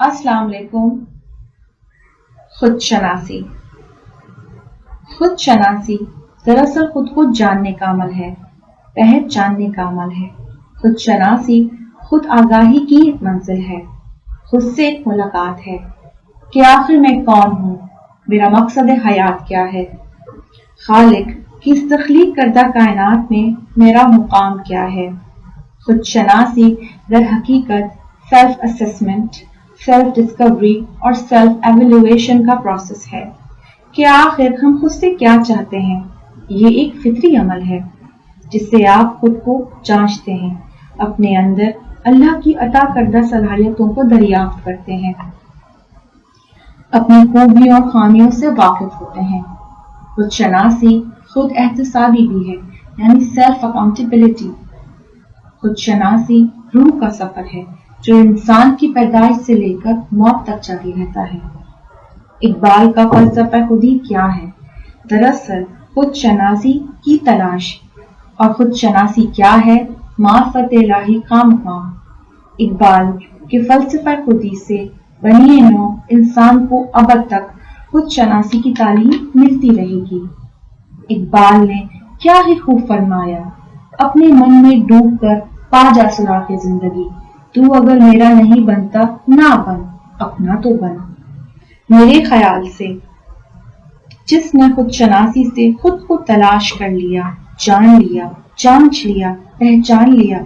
السلام علیکم۔ خود شناسی دراصل خود کو جاننے کا عمل ہے، پہچاننے کا عمل ہے۔ خود شناسی خود آگاہی کی ایک منزل ہے، خود سے ایک ملاقات ہے کہ آخر میں کون ہوں، میرا مقصد حیات کیا ہے، خالق کی اس تخلیق کردہ کائنات میں میرا مقام کیا ہے۔ خود شناسی در حقیقت سیلف اسیسمنٹ، سیلف ڈسکوری اور سیلف ایویلویشن کا پروسیس ہے کہ آخر ہم خود سے کیا چاہتے ہیں۔ یہ ایک فطری عمل ہے جس سے آپ خود کو جانچتے ہیں، اپنے اندر اللہ کی عطا کردہ صلاحیتوں کو دریافت کرتے ہیں، اپنی خوبیوں اور خامیوں سے واقف ہوتے ہیں۔ خود شناسی خود احتسابی بھی ہے، یعنی سیلف اکاؤنٹیبلٹی۔ خود شناسی روح کا سفر ہے جو انسان کی پیدائش سے لے کر موت تک جاری رہتا ہے۔ اقبال کا فلسفہ خودی کیا ہے؟ دراصل خود شناسی کی تلاش، اور خود شناسی کیا ہے؟ معرفت الہی خامخواہ۔ اقبال کے فلسفہ خودی سے بنی نوع انسان کو ابد تک خود شناسی کی تعلیم ملتی رہے گی۔ اقبال نے کیا ہی خوب فرمایا، اپنے من میں ڈوب کر پا جا سراغ زندگی، تو اگر میرا نہیں بنتا نہ بن، اپنا تو بن۔ میرے خیال سے جس نے خود شناسی سے خود کو تلاش کر لیا، جان لیا، جانچ لیا، پہچان لیا،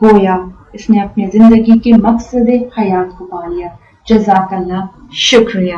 گویا اس نے اپنے زندگی کے مقصد حیات کو پا لیا۔ جزاک اللہ، شکریہ۔